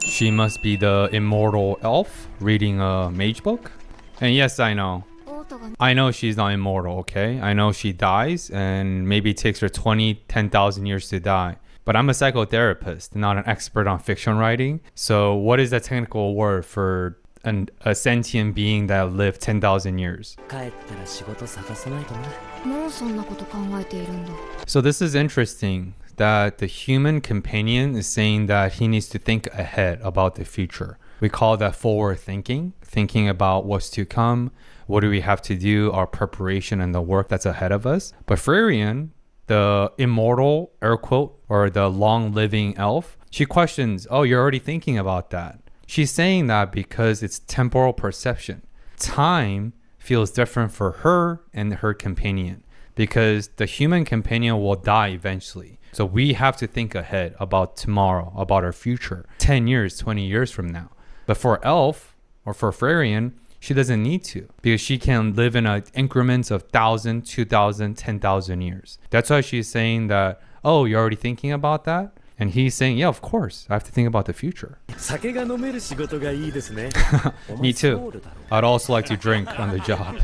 She must be the immortal elf reading a mage book? And yes, I know. I know she's not immortal, okay? I know she dies and maybe it takes her 10,000 years to die. But I'm a psychotherapist, not an expert on fiction writing. So what is the technical word for a sentient being that lived 10,000 years? So this is interesting that the human companion is saying that he needs to think ahead about the future. We call that forward thinking about what's to come, what do we have to do, our preparation and the work that's ahead of us. But Frarian, the immortal, air quote, or the long-living elf, she questions, oh, you're already thinking about that. She's saying that because it's temporal perception. Time feels different for her and her companion because the human companion will die eventually. So we have to think ahead about tomorrow, about our future, 10 years, 20 years from now. But for Elf or for Frarian, she doesn't need to because she can live in increments of 1,000, 2,000, 10,000 years. That's why she's saying that, oh, you're already thinking about that? And he's saying, yeah, of course, I have to think about the future. Me too. I'd also like to drink on the job.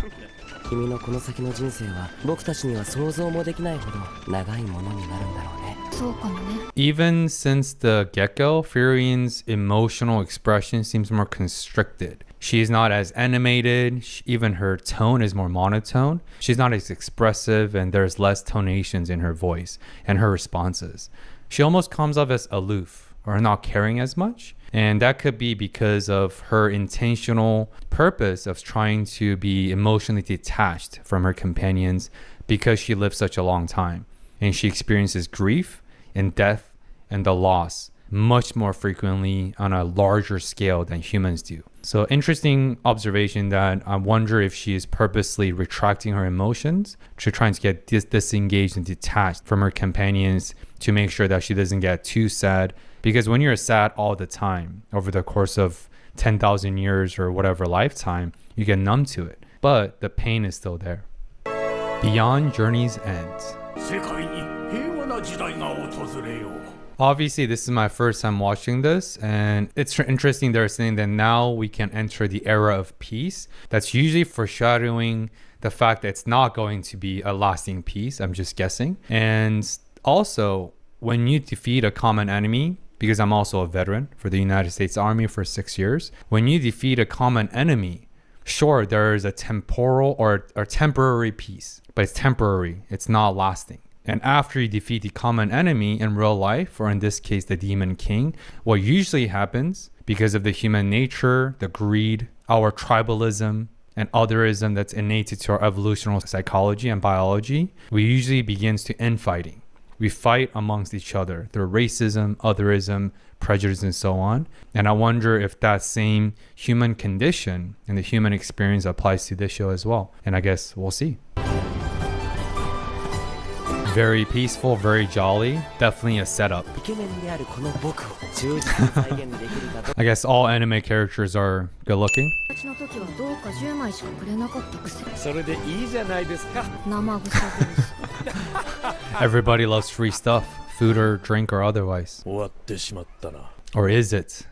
Even since the get-go, Furian's emotional expression seems more constricted. She's not as animated, even her tone is more monotone. She's not as expressive and there's less tonations in her voice and her responses. She almost comes off as aloof or not caring as much. And that could be because of her intentional purpose of trying to be emotionally detached from her companions because she lived such a long time. And she experiences grief and death and the loss much more frequently on a larger scale than humans do. So interesting observation that I wonder if she is purposely retracting her emotions to trying to get disengaged and detached from her companions to make sure that she doesn't get too sad. Because when you're sad all the time over the course of 10,000 years or whatever lifetime, you get numb to it. But the pain is still there. Beyond Journey's End. Obviously, this is my first time watching this, and it's interesting they're saying that now we can enter the era of peace. That's usually foreshadowing the fact that it's not going to be a lasting peace. I'm just guessing. And also, when you defeat a common enemy, because I'm also a veteran for the United States Army for 6 years, when you defeat a common enemy, sure, there is a temporal or temporary peace, but it's temporary. It's not lasting. And after you defeat the common enemy in real life, or in this case, the Demon King, what usually happens because of the human nature, the greed, our tribalism, and otherism that's innate to our evolutionary psychology and biology, we usually begins to infighting. We fight amongst each other through racism, otherism, prejudice, and so on. And I wonder if that same human condition and the human experience applies to this show as well. And I guess we'll see. Very peaceful, very jolly. Definitely a setup. I guess all anime characters are good looking. Everybody loves free stuff, food or drink or otherwise. Or is it?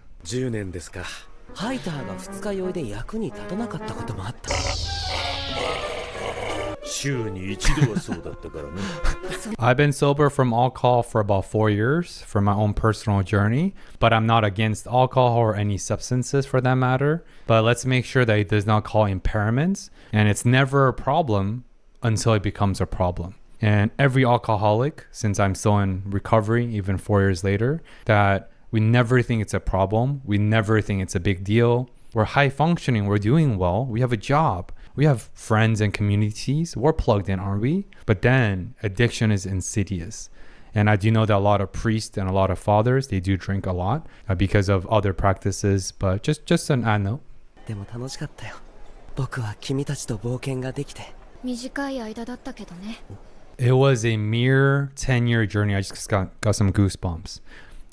I've been sober from alcohol for about 4 years for my own personal journey, but I'm not against alcohol or any substances for that matter. But let's make sure that it does not cause impairments, and it's never a problem until it becomes a problem. And every alcoholic, since I'm still in recovery, even 4 years later, that we never think it's a problem. We never think it's a big deal. We're high functioning. We're doing well. We have a job. We have friends and communities. We're plugged in, aren't we? But then addiction is insidious. And I do know that a lot of priests and a lot of fathers, they do drink a lot because of other practices. But just an ad note. It was a mere 10-year journey. I just got some goosebumps.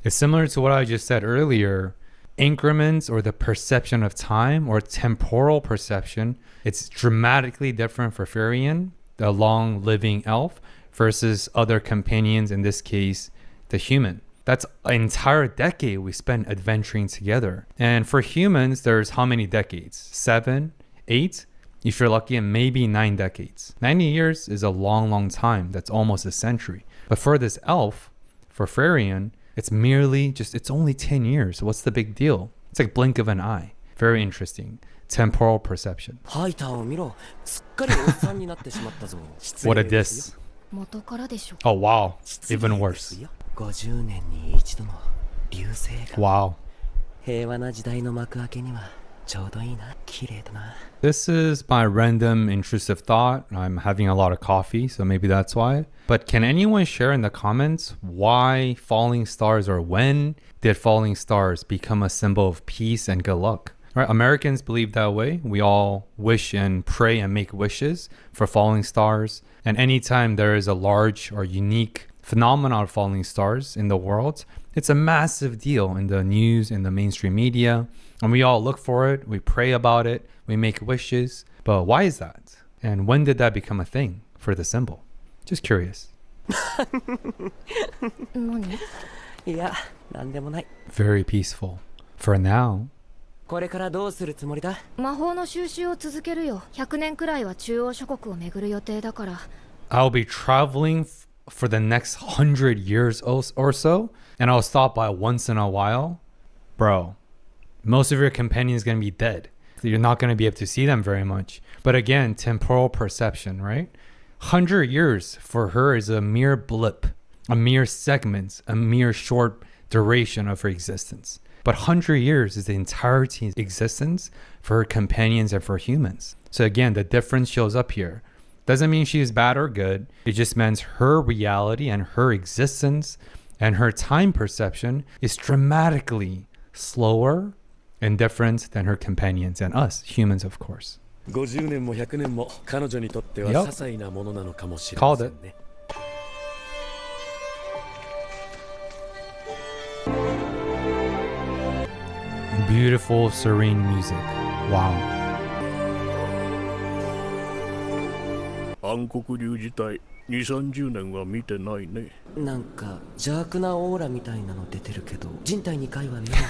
It's similar to what I just said earlier. Increments or the perception of time or temporal perception, it's dramatically different for Farian, the long living elf, versus other companions, in this case, the human. That's an entire decade we spent adventuring together. And for humans, there's how many decades? 7, 8? If you're lucky, and maybe 9 decades. 90 years is a long, long time. That's almost a century. But for this elf, for Farian, it's only 10 years. What's the big deal? It's like blink of an eye. Very interesting. Temporal perception. What a diss. Oh, wow. Even worse. Wow. This is my random intrusive thought. I'm having a lot of coffee, so maybe that's why. But can anyone share in the comments why falling stars, or when did falling stars become a symbol of peace and good luck? Right? Americans believe that way. We all wish and pray and make wishes for falling stars. And anytime there is a large or unique phenomenon of falling stars in the world, it's a massive deal in the news, in the mainstream media. And we all look for it. We pray about it. We make wishes. But why is that? And when did that become a thing for the symbol? Just curious. Very peaceful. For now. これからどうするつもりだ？魔法の収集を続けるよ。100年くらいは中央諸国を巡る予定だから。I'll be traveling for the next 100 years or so, and I'll stop by once in a while. Bro, most of your companions are going to be dead. You're not going to be able to see them very much. But again, temporal perception, right? 100 years for her is a mere blip, a mere segment, a mere short duration of her existence. But 100 years is the entirety of existence for her companions and for humans. So again, the difference shows up here. Doesn't mean she is bad or good. It just means her reality and her existence and her time perception is dramatically slower and different than her companions and us, humans, of course. 50年も100年も彼女にとっては些細なものなのかもしれませんね。Beautiful, serene music. Wow. 暗黒竜自体2、30年は見てないね。なんか邪悪なオーラみたいなの出てるけど、人体2回は見ない。わ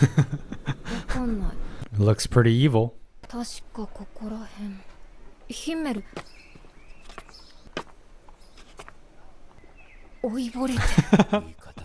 かんない。Looks pretty evil. 確かここら辺。ヒンメル。老いぼれて。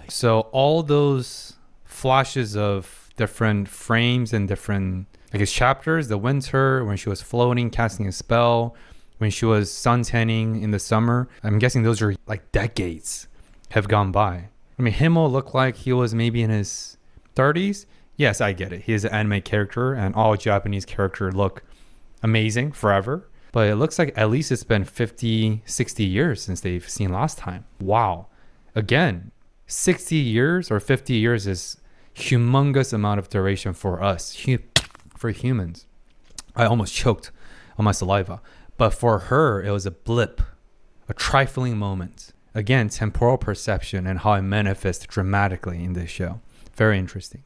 So all those flashes of different frames and different, I guess, chapters, the winter, when she was floating, casting a spell, when she was suntanning in the summer, I'm guessing those are like decades have gone by. I mean, Himmel looked like he was maybe in his 30s. Yes, I get it. He is an anime character and all Japanese characters look amazing forever. But it looks like at least it's been 50, 60 years since they've seen last time. Wow. Again, 60 years or 50 years is humongous amount of duration for us, for humans. I almost choked on my saliva. But for her, it was a blip, a trifling moment. Again, temporal perception and how it manifests dramatically in this show. Very interesting.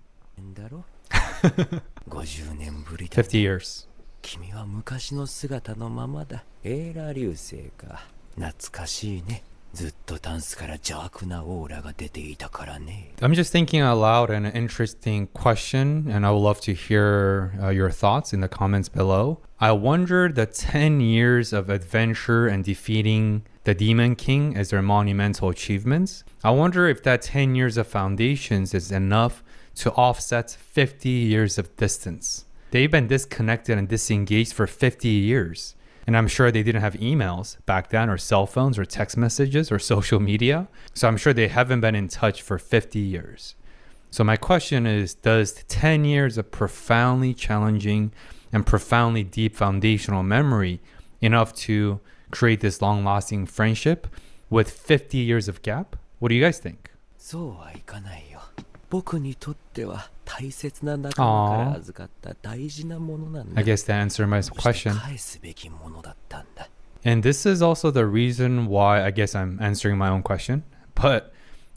50 years. 君は昔の姿のままだ。エーラ流星か。懐かしいね。ずっとタンスから邪悪なオーラが出ていたからね。I'm just thinking out loud an interesting question, and I would love to hear your thoughts in the comments below. I wonder the 10 years of adventure and defeating the Demon King as their monumental achievements. I wonder if that 10 years of foundations is enough to offset 50 years of distance. They've been disconnected and disengaged for 50 years. And I'm sure they didn't have emails back then, or cell phones, or text messages, or social media. So I'm sure they haven't been in touch for 50 years. So my question is, does 10 years of profoundly challenging and profoundly deep foundational memory enough to create this long-lasting friendship with 50 years of gap? What do you guys think? そうはいかないよ。僕にとっては大切な仲間から預かった大事なものなんだ。I guess to answer my question. 返すべきものだったんだ。And this is also the reason why, I guess I'm answering my own question, but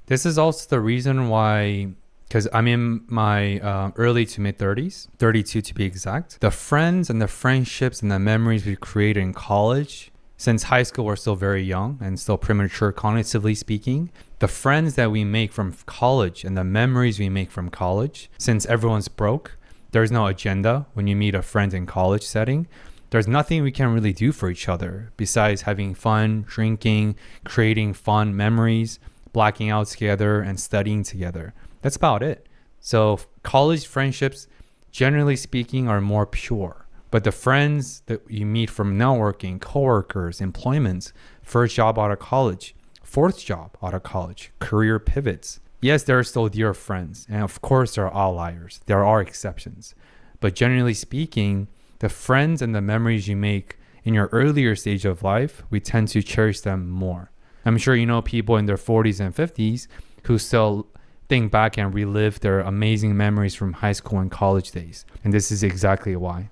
this is also the reason why, because I'm in my early to mid 30s, 32 to be exact. The friends and the friendships and the memories we created in college Since high school, we're still very young and still premature cognitively speaking. The friends that we make from college and the memories we make from college, since everyone's broke, there's no agenda when you meet a friend in college setting. There's nothing we can really do for each other besides having fun, drinking, creating fun memories, blacking out together, and studying together. That's about it. So college friendships, generally speaking, are more pure. But the friends that you meet from networking, coworkers, employments, first job out of college, fourth job out of college, career pivots. Yes, there are still dear friends. And of course, there are outliers. There are exceptions. But generally speaking, the friends and the memories you make in your earlier stage of life, we tend to cherish them more. I'm sure you know people in their 40s and 50s who still think back and relive their amazing memories from high school and college days. And this is exactly why.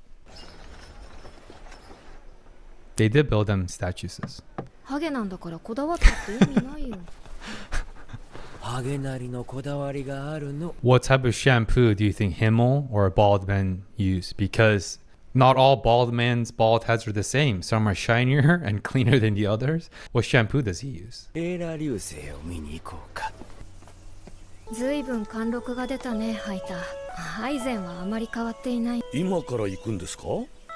They did build them statues. ハゲなんだからこだわったって意味ないよ。ハゲなりのこだわりがあるの。What type of shampoo do you think Himmel or bald men use? Because not all bald men's bald heads are the same. Some are shinier and cleaner than the others. What shampoo does he use? エーラ流星を見に行こうか。ずいぶん貫禄が出たね、ハイター。以前はあまり変わっていない。今から行くんですか？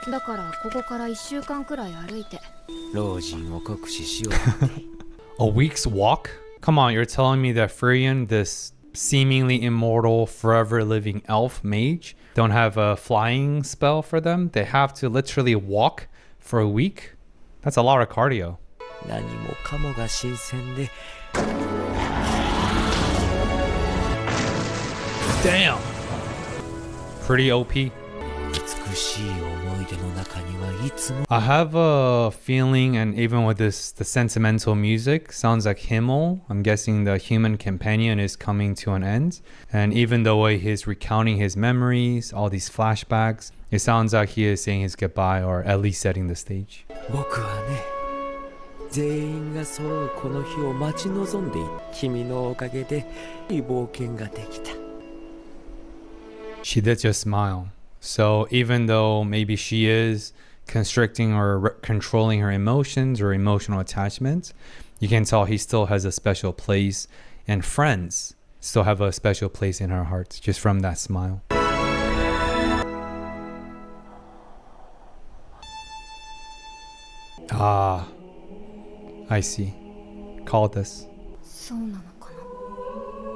だからここから1週間くらい歩いて。老人を酷使しよう。A week's walk? Come on, you're telling me that Furion, this seemingly immortal, forever living elf mage, don't have a flying spell for them? They have to literally walk for a week? That's a lot of cardio. 何もかもが新鮮で。Damn! Pretty OP. 美しい思い出の中にはいつも I have a feeling, and even with the sentimental music, sounds like Himmel. I'm guessing the human companion is coming to an end. And even the way he's recounting his memories, all these flashbacks, it sounds like he is saying his goodbye or at least setting the stage. 僕はね、全員が揃うこの日を待ち望んでいる。君のおかげでいい冒険ができた。She did just smile. So even though maybe she is constricting or controlling her emotions or emotional attachments, you can tell he still has a special place, and friends still have a special place in her heart just from that smile. Ah, I see. Call this. そうなのかな。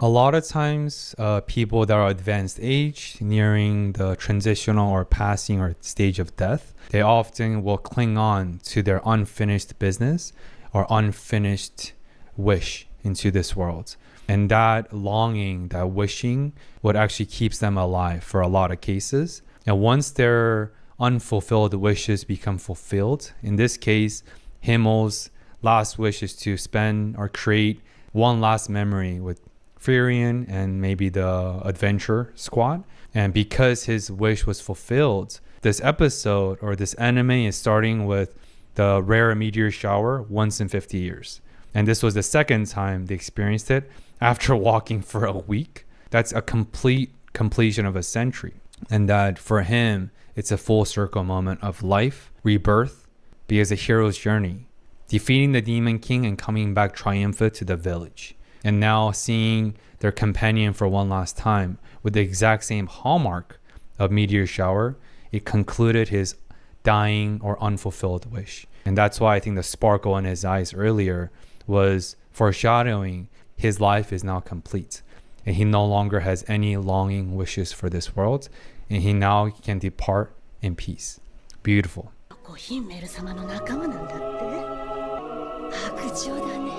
A lot of times, people that are advanced age, nearing the transitional or passing or stage of death, they often will cling on to their unfinished business or unfinished wish into this world. And that longing, that wishing, what actually keeps them alive for a lot of cases. And once their unfulfilled wishes become fulfilled, in this case, Himmel's last wish is to spend or create one last memory with Furion and maybe the adventure squad. And because his wish was fulfilled, this episode or this anime is starting with the rare meteor shower once in 50 years. And this was the second time they experienced it after walking for a week. That's a completion of a century. And that for him, it's a full circle moment of life, rebirth, because a hero's journey, defeating the Demon King and coming back triumphant to the village. And now seeing their companion for one last time with the exact same hallmark of meteor shower, it concluded his dying or unfulfilled wish. And that's why I think the sparkle in his eyes earlier was foreshadowing his life is now complete. And he no longer has any longing wishes for this world. And he now can depart in peace. Beautiful. ヒンメル様の仲間なんだって。白状だね。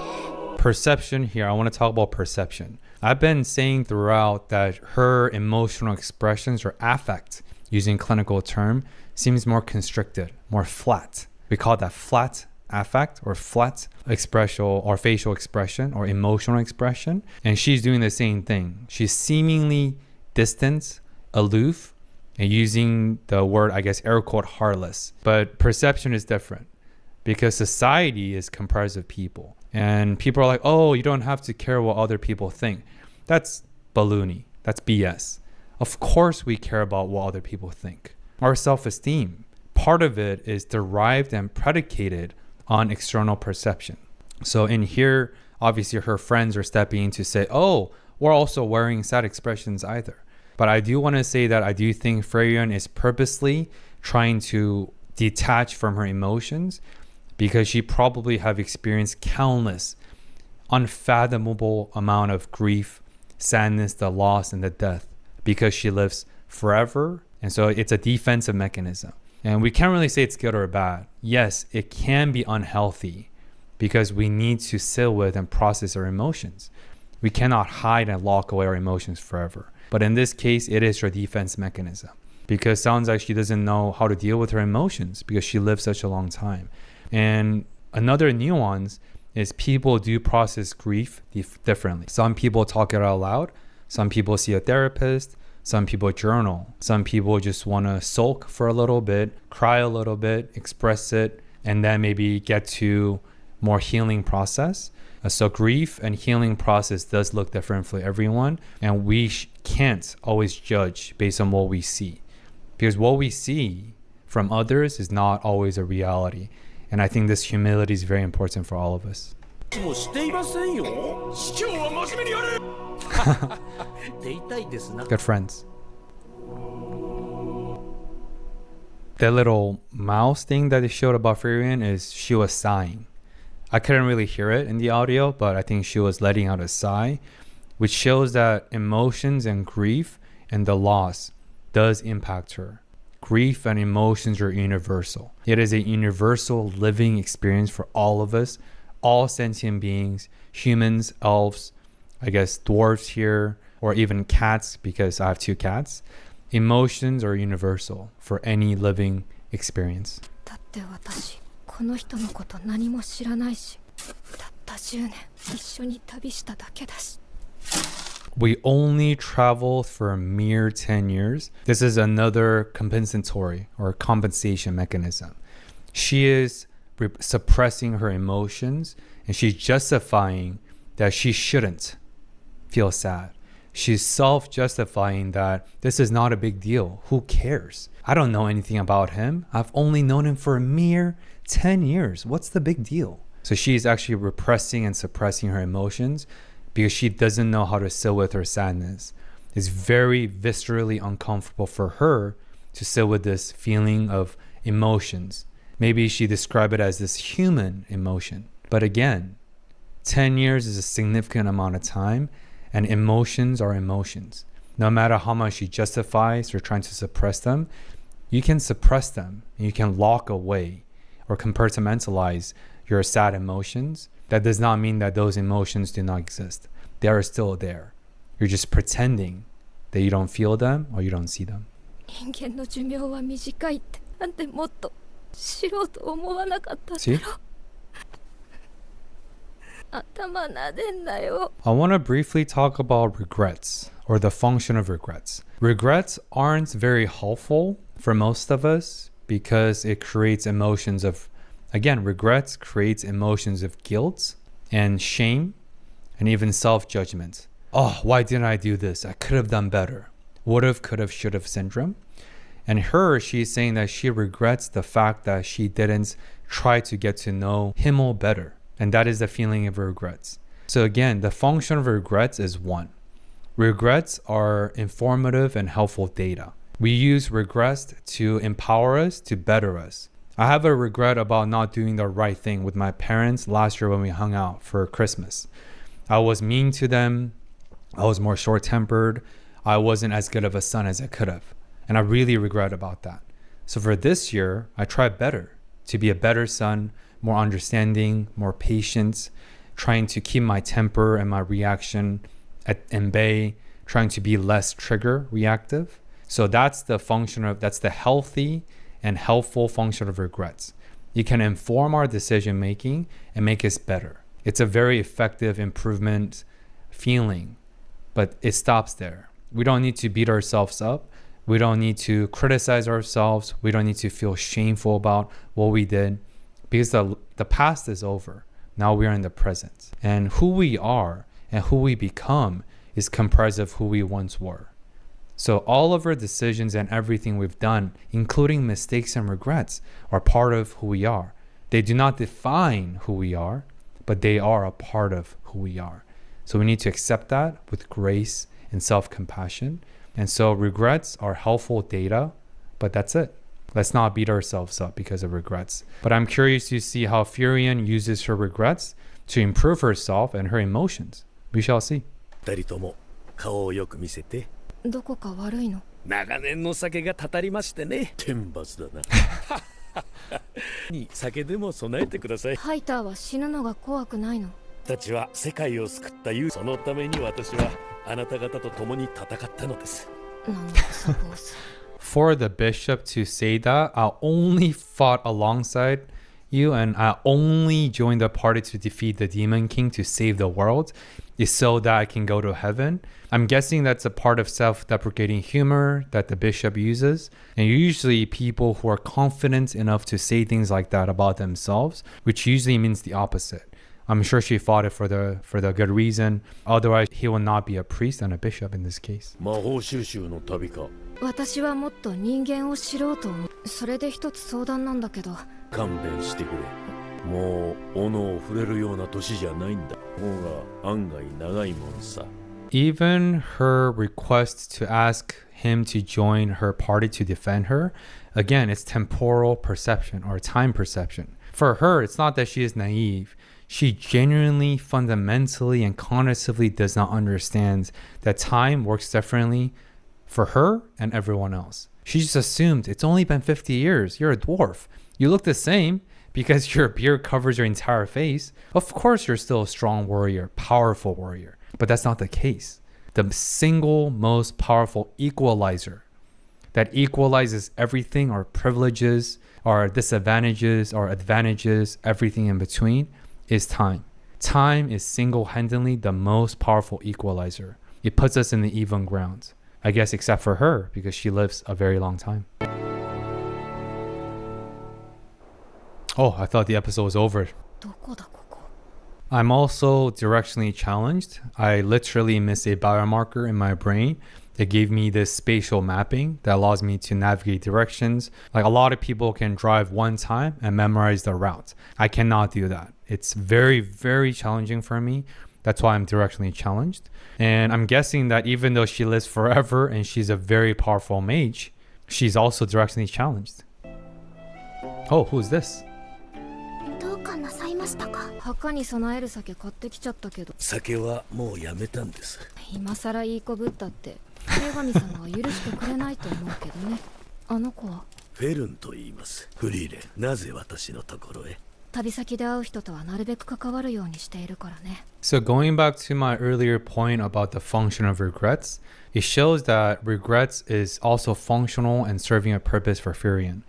Perception here, I want to talk about perception. I've been saying throughout that her emotional expressions or affect, using clinical term, seems more constricted, more flat. We call that flat affect or flat expression or facial expression or emotional expression. And she's doing the same thing. She's seemingly distant, aloof, and using the word, I guess, air quote, heartless. But perception is different because society is comprised of people. And people are like, oh, you don't have to care what other people think. That's baloney. That's BS. Of course we care about what other people think. Our self-esteem, part of it is derived and predicated on external perception. So in here, obviously her friends are stepping in to say, oh, we're also wearing sad expressions either. But I do want to say that I do think Freya is purposely trying to detach from her emotions because she probably have experienced countless, unfathomable amount of grief, sadness, the loss, and the death because she lives forever. And so it's a defensive mechanism. And we can't really say it's good or bad. Yes, it can be unhealthy because we need to sit with and process our emotions. We cannot hide and lock away our emotions forever. But in this case, it is her defense mechanism because it sounds like she doesn't know how to deal with her emotions because she lived such a long time. And another nuance is people do process grief differently. Some people talk it out loud. Some people see a therapist. Some people journal. Some people just want to sulk for a little bit, cry a little bit, express it, and then maybe get to more healing process. So grief and healing process does look different for everyone. And we can't always judge based on what we see. Because what we see from others is not always a reality. And I think this humility is very important for all of us. Good friends. That little mouse thing that they showed about Furion is she was sighing. I couldn't really hear it in the audio, but I think she was letting out a sigh, which shows that emotions and grief and the loss does impact her. Grief and emotions are universal. It is a universal living experience for all of us, all sentient beings, humans, elves, I guess dwarves here, or even cats because I have 2 cats. Emotions are universal for any living experience. だって私この人のこと何も知らないし、たった10年一緒に旅しただけだし。We only traveled for a mere 10 years. This is another compensatory or compensation mechanism. She is suppressing her emotions and she's justifying that she shouldn't feel sad. She's self-justifying that this is not a big deal. Who cares? I don't know anything about him. I've only known him for a mere 10 years. What's the big deal? So she's actually repressing and suppressing her emotions because she doesn't know how to sit with her sadness. It's very viscerally uncomfortable for her to sit with this feeling of emotions. Maybe she described it as this human emotion. But again, 10 years is a significant amount of time, and emotions are emotions. No matter how much she justifies or trying to suppress them, you can suppress them. You can lock away or compartmentalize your sad emotions. That does not mean that those emotions do not exist. They are still there. You're just pretending that you don't feel them or you don't see them. 人間の寿命は短いってなんでもっと知ろうと思わなかったんだろう。頭なでんなよ。I want to briefly talk about regrets or the function of regrets. Regrets aren't very helpful for most of us because it creates emotions of, again, regrets creates emotions of guilt and shame and even self-judgment. Oh, why didn't I do this? I could have done better. Would have, could have, should have syndrome. And she's saying that she regrets the fact that she didn't try to get to know him all better. And that is the feeling of regrets. So again, the function of regrets is 1. Regrets are informative and helpful data. We use regrets to empower us, to better us. I have a regret about not doing the right thing with my parents last year when we hung out for Christmas. I was mean to them. I was more short-tempered. I wasn't as good of a son as I could have. And I really regret about that. So for this year, I tried better, to be a better son, more understanding, more patient, trying to keep my temper and my reaction in bay, trying to be less trigger reactive. So that's the healthy and helpful function of regrets. It can inform our decision making and make us better. It's a very effective improvement feeling, but it stops there. We don't need to beat ourselves up. We don't need to criticize ourselves. We don't need to feel shameful about what we did because the past is over. Now we are in the present. And who we are and who we become is comprised of who we once were. So all of our decisions and everything we've done, including mistakes and regrets, are part of who we are. They do not define who we are, but they are a part of who we are. So we need to accept that with grace and self-compassion. And so regrets are helpful data, but that's it. Let's not beat ourselves up because of regrets. But I'm curious to see how Furion uses her regrets to improve herself and her emotions. We shall see. 二人とも顔をよく見せて。どこか悪いの？長年の酒がたたりましてね。天罰だな。に酒でも備えてください。ハイターは死ぬのが怖くないの？たちは世界を救った勇そのために私はあなた方と共に戦ったのです。なんだサポーズ。For the bishop to say that, I only fought alongside you and I only joined the party to defeat the demon king to save the world is so that I can go to heaven. I'm guessing that's a part of self-deprecating humor that the bishop uses. And usually people who are confident enough to say things like that about themselves, which usually means the opposite. I'm sure she fought it for the good reason. Otherwise, he will not be a priest and a bishop in this case. 魔法収集の旅か。私はもっと人間を知ろうと思う。それで一つ相談なんだけど。勘弁してくれ。もう斧を触れるような年じゃないんだ。方が案外長いもんさ。Even her request to ask him to join her party to defend her, again, it's temporal perception or time perception. For her, it's not that she is naive. She genuinely, fundamentally, and cognitively does not understand that time works differently for her and everyone else. She just assumed it's only been 50 years. You're a dwarf. You look the same because your beard covers your entire face. Of course, you're still a strong warrior, powerful warrior. But that's not the case. The single most powerful equalizer that equalizes everything, our privileges, our disadvantages, our advantages, everything in between, is time. Time is single-handedly the most powerful equalizer. It puts us in the even ground. I guess except for her, because she lives a very long time. Oh, I thought the episode was over. どこだここ。I'm also directionally challenged. I literally missed a biomarker in my brain that gave me this spatial mapping that allows me to navigate directions. Like a lot of people can drive one time and memorize the route. I cannot do that. It's very, very challenging for me. That's why I'm directionally challenged. And I'm guessing that even though she lives forever and she's a very powerful mage, she's also directionally challenged. Oh, who's this? どうかなさいましたか？墓に備える酒買ってきちゃったけど。酒はもうやめたんです。今さらいい子ぶったって女神様は許してくれないと思うけどね。あの子はフェルンと言います。フリーレン、なぜ私のところへ？旅先で会う人とはなるべく関わるようにしているからね。So going back to my earlier point about the function of regrets, it shows that regrets is also functional and serving a purpose for Furion.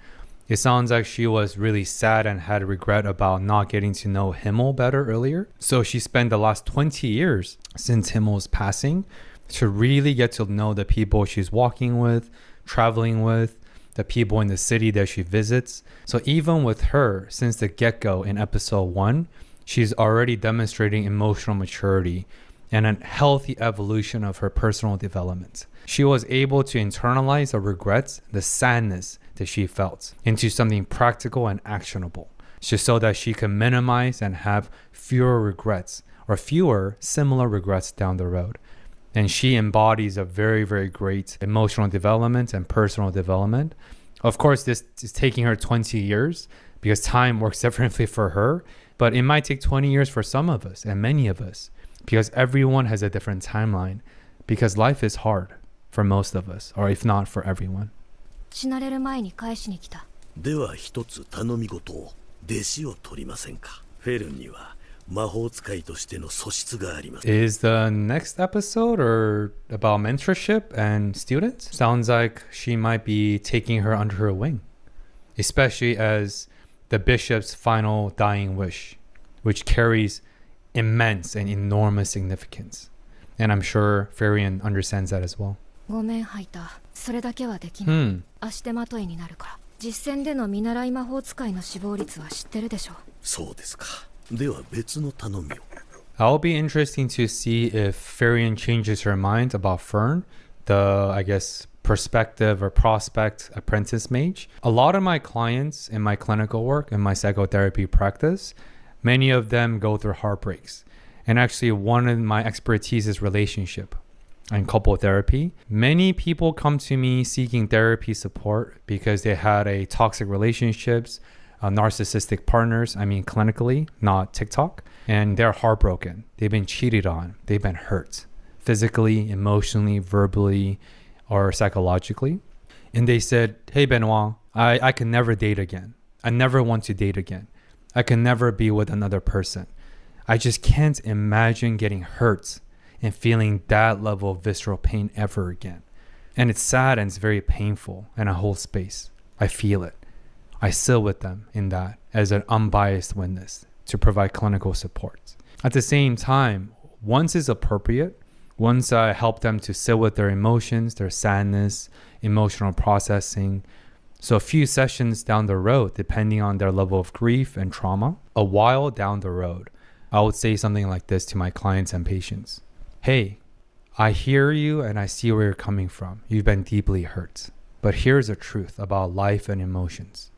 It sounds like she was really sad and had regret about not getting to know Himmel better earlier. So she spent the last 20 years since Himmel's passing to really get to know the people she's walking with, traveling with, the people in the city that she visits. So even with her, since the get-go in episode 1, she's already demonstrating emotional maturity and a healthy evolution of her personal development. She was able to internalize the regrets, the sadness that she felt, into something practical and actionable, just so that she can minimize and have fewer regrets or fewer similar regrets down the road. And she embodies a very, very great emotional development and personal development. Of course, this is taking her 20 years because time works differently for her, but it might take 20 years for some of us and many of us because everyone has a different timeline because life is hard for most of us, or if not for everyone. 死なれる前に返しに来た。では一つ頼み事を。弟子を取りませんか？フェルンには魔法使いとしての素質があります。Is the next episode or about mentorship and students? Sounds like she might be taking her under her wing, especially as the bishop's final dying wish, which carries immense and enormous significance. And I'm sure Farian understands that as well. ごめんハイター。それだけはできない。足手まといになるから。実践での見習い魔法使いの死亡率は知ってるでしょ。そうですか。では別の頼みを。I'll be interesting to see if Farian changes her mind about Fern, the, I guess, prospective or prospect apprentice mage. A lot of my clients in my clinical work, in my psychotherapy practice, many of them go through heartbreaks. And actually, one of my expertise is relationship and couple therapy. Many people come to me seeking therapy support because they had a toxic relationships, narcissistic partners, clinically, not TikTok, and they're heartbroken. They've been cheated on. They've been hurt physically, emotionally, verbally, or psychologically. And they said, hey, Benoit, I can never date again. I never want to date again. I can never be with another person. I just can't imagine getting hurt and feeling that level of visceral pain ever again. And it's sad and it's very painful in a whole space. I feel it. I sit with them in that as an unbiased witness to provide clinical support. At the same time, once it's appropriate, once I help them to sit with their emotions, their sadness, emotional processing, so a few sessions down the road, depending on their level of grief and trauma, a while down the road, I would say something like this to my clients and patients. Hey, I hear you and I see where you're coming from. You've been deeply hurt. But here's the truth about life and emotions.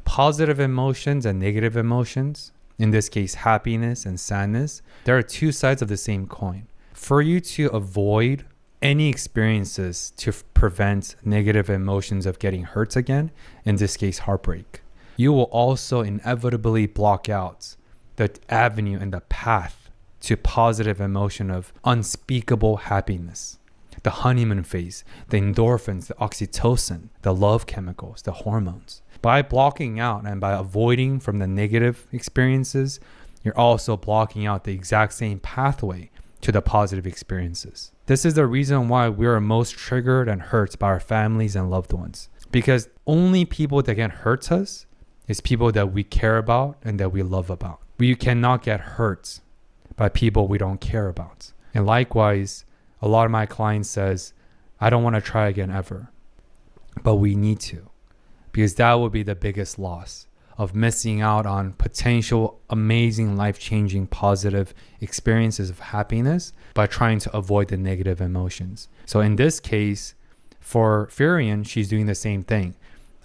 Positive emotions and negative emotions, in this case happiness and sadness, there are two sides of the same coin. For you to avoid any experiences to prevent negative emotions of getting hurt again, in this case heartbreak, you will also inevitably block out the avenue and the path to positive emotion of unspeakable happiness. The honeymoon phase, the endorphins, the oxytocin, the love chemicals, the hormones. By blocking out and by avoiding from the negative experiences, you're also blocking out the exact same pathway to the positive experiences. This is the reason why we are most triggered and hurt by our families and loved ones. Because only people that can hurt us is people that we care about and that we love about. We cannot get hurt by people we don't care about. And likewise, a lot of my clients says, I don't want to try again ever. But we need to. Because that would be the biggest loss of missing out on potential amazing life-changing positive experiences of happiness by trying to avoid the negative emotions. So in this case, for Furion, she's doing the same thing.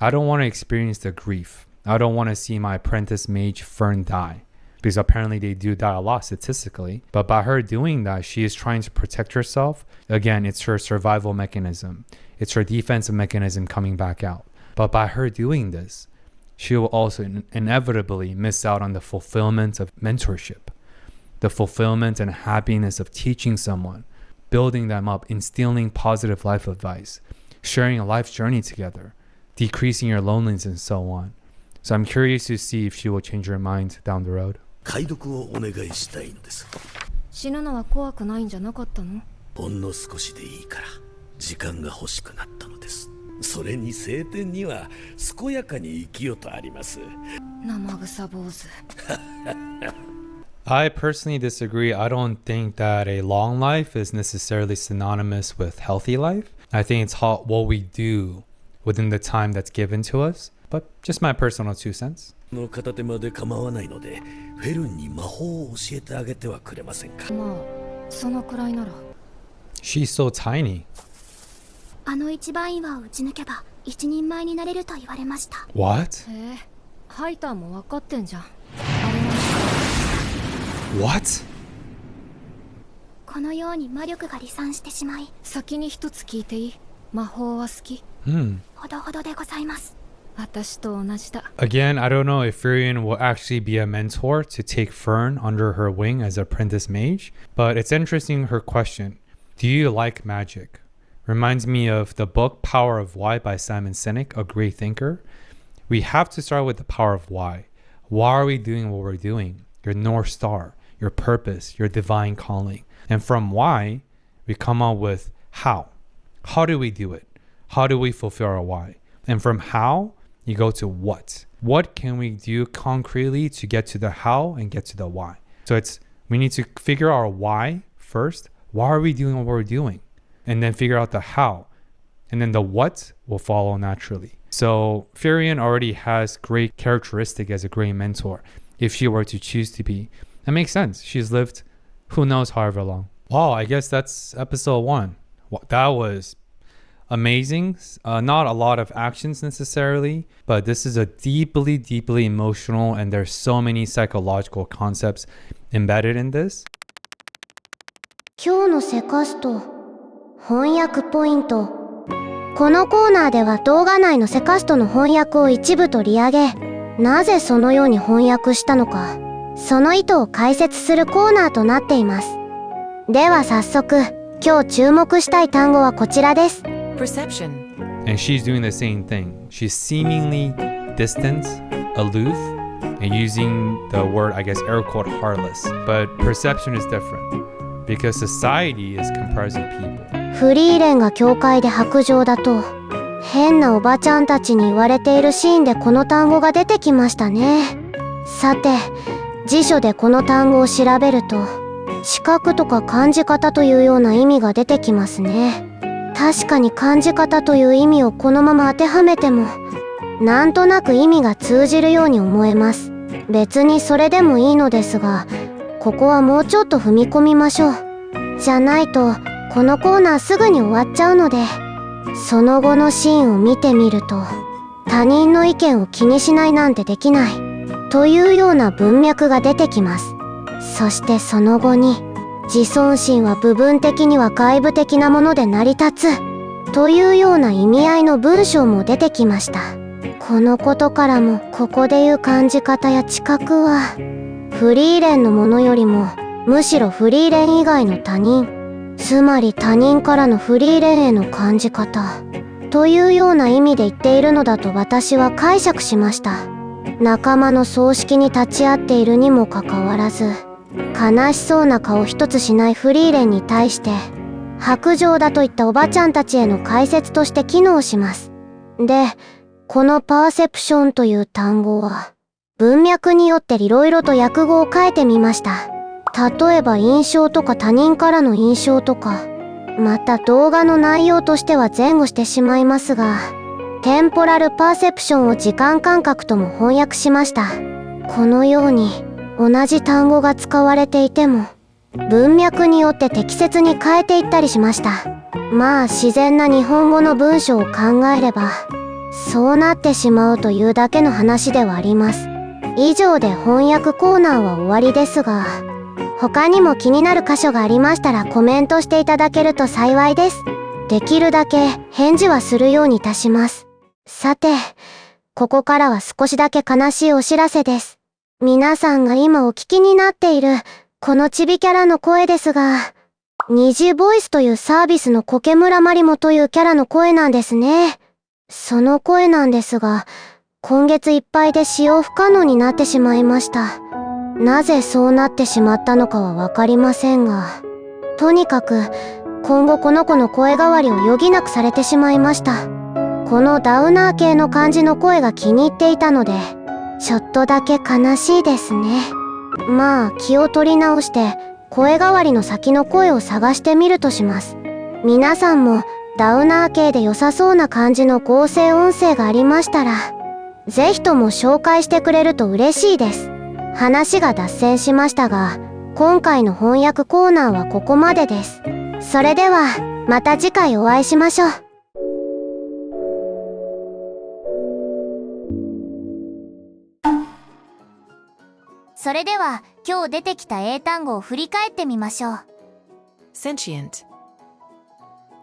I don't want to experience the grief. I don't want to see my apprentice mage Fern die. Because apparently they do die a lot statistically. But by her doing that, she is trying to protect herself. Again, it's her survival mechanism. It's her defensive mechanism coming back out. But by her doing this, she will also inevitably miss out on the fulfillment of mentorship, the fulfillment and happiness of teaching someone, building them up, instilling positive life advice, sharing a life journey together, decreasing your loneliness, and so on. So I'm curious to see if she will change her mind down the road. 解読をお願いしたいのです。死ぬのは怖くないんじゃなかったの？ほんの少しでいいから時間が欲しくなったのです。それに晴天には健やかに生きよとあります。生臭坊主。I personally disagree. I don't think that a long life is necessarily synonymous with healthy life. I think it's what we do within the time that's given to us. But just my personal 2 cents. の片手まで構わないので、フェルンに魔法を教えてあげてはくれませんか。まあ、そのくらいなら。She's so tiny. あの一番岩を打ち抜けば一人前になれると言われました。What? ハイターも分かってんじゃん。あれは。What? このように魔力が離散してしまい。先に一つ聞いていい？魔法は好き？ほどほどでございます。私と同じだ。Again, I don't know if Furion will actually be a mentor to take Fern under her wing as an apprentice mage, but it's interesting her question. Do you like magic? Reminds me of the book Power of Why by Simon Sinek, a great thinker. We have to start with the power of why. Why are we doing what we're doing? Your North Star, your purpose, your divine calling. And from why, we come up with how. How do we do it? How do we fulfill our why? And from how, you go to what. What can we do concretely to get to the how and get to the why? So we need to figure out our why first. Why are we doing what we're doing? And then figure out the how. And then the what will follow naturally. So Furion already has great characteristic as a great mentor. If she were to choose to be. That makes sense. She's lived who knows however long. Wow, I guess that's episode 1. That was amazing. Not a lot of actions necessarily, but this is a deeply, deeply emotional, and there's so many psychological concepts embedded in this. 今日のセカスト翻訳ポイント。このコーナーでは動画内のセカストの翻訳を一部取り上げ、なぜそのように翻訳したのか、その意図を解説するコーナーとなっています。では早速、今日注目したい単語はこちらです。Perception. And she's doing the same thing. She's seemingly distant, aloof, and using the word, I guess, air quote, heartless. But perception is different because society is comprised of people. フリーレンが教会で白状だと、変なおばちゃんたちに言われているシーンでこの単語が出てきましたね。さて、辞書でこの単語を調べると、視覚とか感じ方というような意味が出てきますね。確かに感じ方という意味をこのまま当てはめても、なんとなく意味が通じるように思えます。別にそれでもいいのですが、ここはもうちょっと踏み込みましょう。じゃないと、このコーナーすぐに終わっちゃうので、その後のシーンを見てみると、他人の意見を気にしないなんてできない、というような文脈が出てきます。そしてその後に、自尊心は部分的には外部的なもので成り立つ、というような意味合いの文章も出てきました。このことからも、ここでいう感じ方や知覚は、フリーレンのものよりも、むしろフリーレン以外の他人、つまり他人からのフリーレンへの感じ方、というような意味で言っているのだと私は解釈しました。仲間の葬式に立ち会っているにもかかわらず、悲しそうな顔一つしないフリーレンに対して、白状だといったおばちゃんたちへの解説として機能します。で、このパーセプションという単語は、文脈によっていろいろと訳語を変えてみました。例えば印象とか他人からの印象とか、また動画の内容としては前後してしまいますが、テンポラルパーセプションを時間感覚とも翻訳しました。このように同じ単語が使われていても、文脈によって適切に変えていったりしました。まあ自然な日本語の文章を考えれば、そうなってしまうというだけの話ではあります。以上で翻訳コーナーは終わりですが、他にも気になる箇所がありましたらコメントしていただけると幸いです。できるだけ返事はするようにいたします。さて、ここからは少しだけ悲しいお知らせです。皆さんが今お聞きになっているこのチビキャラの声ですが、にじボイスというサービスの苔村まりもというキャラの声なんですね。その声なんですが、今月いっぱいで使用不可能になってしまいました。なぜそうなってしまったのかはわかりませんが、とにかく今後この子の声変わりを余儀なくされてしまいました。このダウナー系の感じの声が気に入っていたので、ちょっとだけ悲しいですね。まあ気を取り直して声変わりの先の声を探してみるとします。皆さんもダウナー系で良さそうな感じの合成音声がありましたら、ぜひとも紹介してくれると嬉しいです。話が脱線しましたが、今回の翻訳コーナーはここまでです。それではまた次回お会いしましょう。それでは今日出てきた英単語を振り返ってみましょう。Sentient.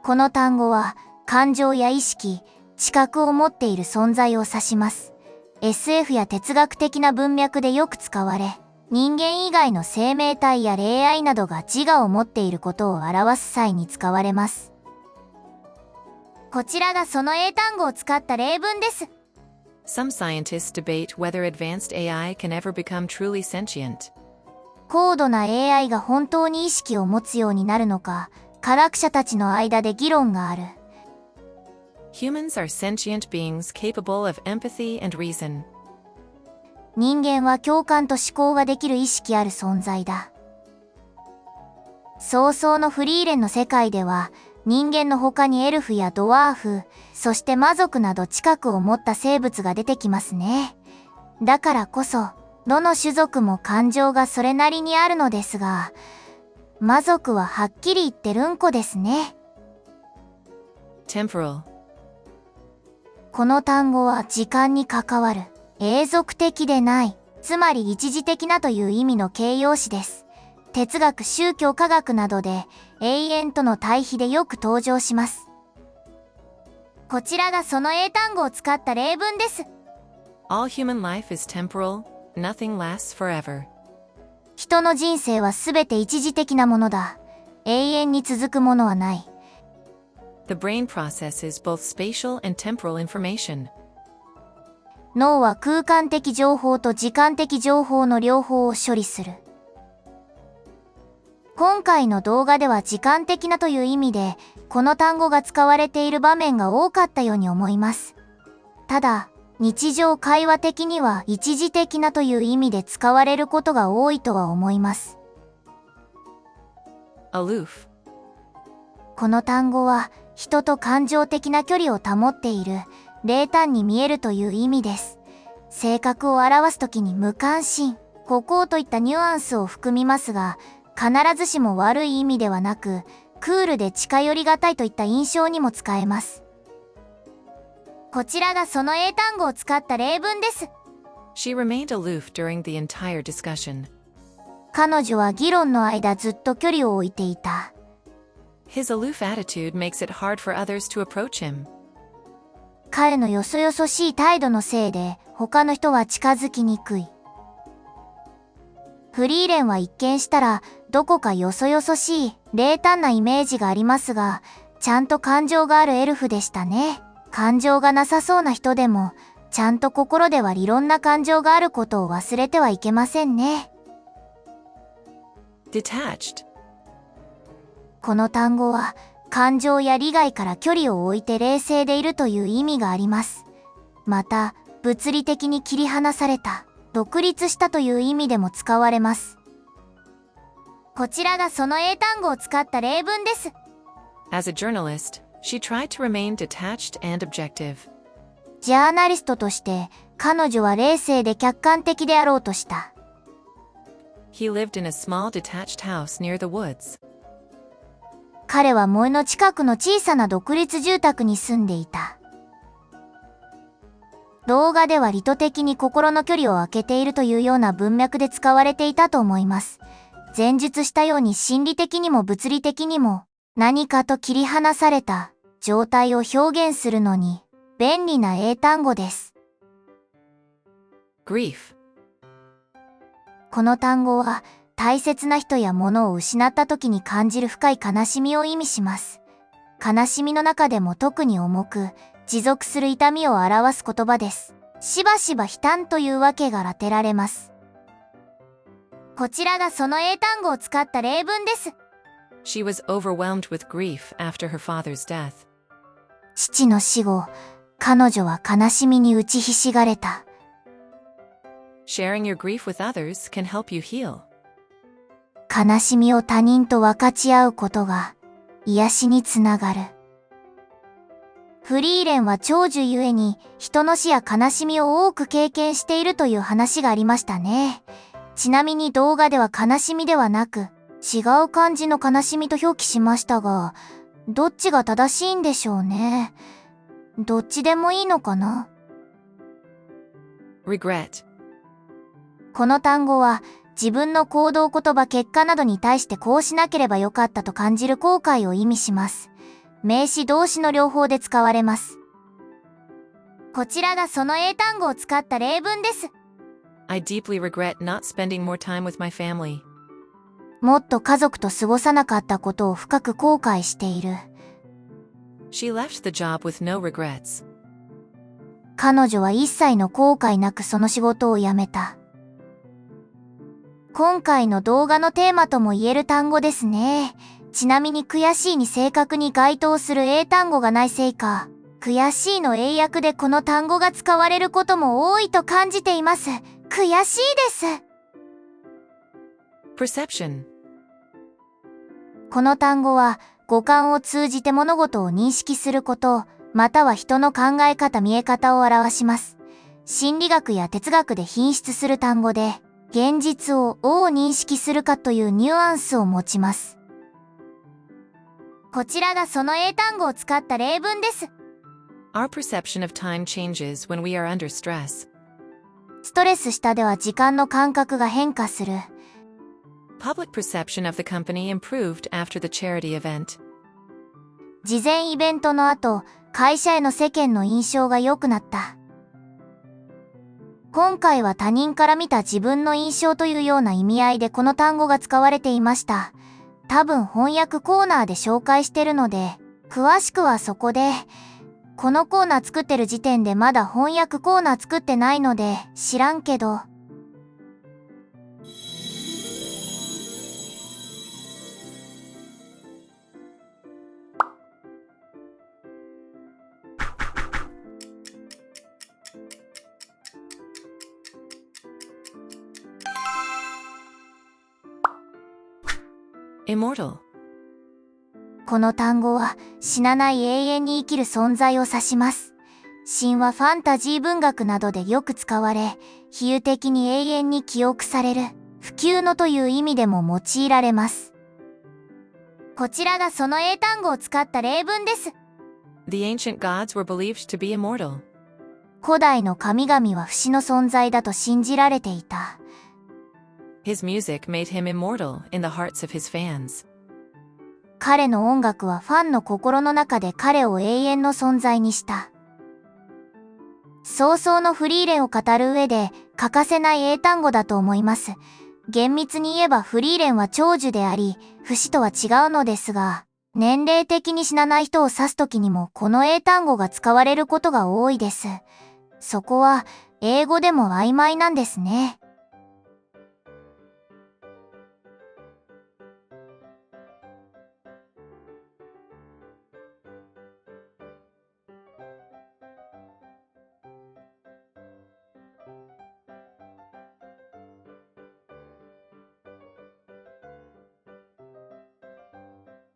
この単語は感情や意識、知覚を持っている存在を指します。SF や哲学的な文脈でよく使われ、人間以外の生命体や霊愛などが自我を持っていることを表す際に使われます。こちらがその英単語を使った例文です。Some scientists debate whether advanced AI can ever become truly sentient. 高度な AI が本当に意識を持つようになるのか、科学者たちの間で議論がある。Humans are sentient beings capable of empathy and reason. 人間は共感と思考ができる意識ある存在だ。早々のフリーレンの世界では、人間の他にエルフやドワーフ、そして魔族など知覚を持った生物が出てきますね。だからこそ、どの種族も感情がそれなりにあるのですが、魔族ははっきり言ってルンコですね。temporal. この単語は時間に関わる、永続的でない、つまり一時的なという意味の形容詞です。哲学、宗教、科学などで永遠との対比でよく登場します。こちらがその英単語を使った例文です。All human life is temporal, nothing lasts forever. 人の人生はすべて一時的なものだ。永遠に続くものはない。The brain processes both spatial and temporal information. 脳は空間的情報と時間的情報の両方を処理する。今回の動画では時間的なという意味で、この単語が使われている場面が多かったように思います。ただ、日常会話的には一時的なという意味で使われることが多いとは思います。Aloof. この単語は、人と感情的な距離を保っている、冷淡に見えるという意味です。性格を表すときに無関心、孤高といったニュアンスを含みますが、必ずしも悪い意味ではなく、クールで近寄りがたいといった印象にも使えます。こちらがその英単語を使った例文です。She remained aloof during the entire discussion. 彼女は議論の間ずっと距離を置いていた。His aloof attitude makes it hard for others to approach him. 彼のよそよそしい態度のせいで、他の人は近づきにくい。フリーレンは一見したら、どこかよそよそしい、冷淡なイメージがありますが、ちゃんと感情があるエルフでしたね。感情がなさそうな人でも、ちゃんと心ではいろんな感情があることを忘れてはいけませんね。Detached. この単語は、感情や利害から距離を置いて冷静でいるという意味があります。また、物理的に切り離された、独立したという意味でも使われます。こちらがその英単語を使った例文です。As a journalist, she tried to remain detached and objective. ジャーナリストとして、彼女は冷静で客観的であろうとした。He lived in a small detached house near the woods. 彼は森の近くの小さな独立住宅に住んでいた。動画では意図的に心の距離を空けているというような文脈で使われていたと思います。前述したように心理的にも物理的にも何かと切り離された状態を表現するのに便利な英単語です。Grief. この単語は大切な人や物を失った時に感じる深い悲しみを意味します。悲しみの中でも特に重く持続する痛みを表す言葉です。しばしば悲嘆というわけが当てられます。こちらがその英単語を使った例文です。She was overwhelmed with grief after her father's death. 父の死後、彼女は悲しみに打ちひしがれた。Sharing your grief with others can help you heal. 悲しみを他人と分かち合うことが癒しにつながる。フリーレンは長寿ゆえに人の死や悲しみを多く経験しているという話がありましたね。ちなみに動画では悲しみではなく違う漢字の悲しみと表記しましたが、どっちが正しいんでしょうね。どっちでもいいのかな。Regret. この単語は自分の行動、言葉、結果などに対してこうしなければよかったと感じる後悔を意味します。名詞動詞の両方で使われます。こちらがその英単語を使った例文です。I deeply regret not spending more time with my family. もっと家族と過ごさなかったことを深く後悔している。She left the job with no regrets. 彼女は一切の後悔なくその仕事を辞めた。今回の動画のテーマとも言える単語ですね。ちなみに悔しいに正確に該当する英単語がないせいか、悔しいの英訳でこの単語が使われることも多いと感じています。悔しいです。Perception. この単語は五感を通じて物事を認識すること、または人の考え方、見え方を表します。心理学や哲学で品質する単語で、現実をどう認識するかというニュアンスを持ちます。こちらがその英単語を使った例文です。Our perception of time changes when we are under stress. ストレス下では時間の感覚が変化する。Public perception of the company improved after the charity event. 事前イベントの後、会社への世間の印象が良くなった。今回は他人から見た自分の印象というような意味合いでこの単語が使われていました。多分翻訳コーナーで紹介してるので、詳しくはそこで。このコーナー作ってる時点でまだ翻訳コーナー作ってないので知らんけど。Immortal. この単語は死なない永遠に生きる存在を指します。神話ファンタジー文学などでよく使われ、比喩的に永遠に記憶される、不朽のという意味でも用いられます。こちらがその英単語を使った例文です。The ancient gods were believed to be immortal. 古代の神々は不死の存在だと信じられていた。His music made him immortal in the hearts of his fans. 彼の音楽はファンの心の中で彼を永遠の存在にした。葬送のフリーレンを語る上で欠かせない英単語だと思います。厳密に言えばフリーレンは長寿であり、不死とは違うのですが、年齢的に死なない人を指すときにもこの英単語が使われることが多いです。そこは英語でも曖昧なんですね。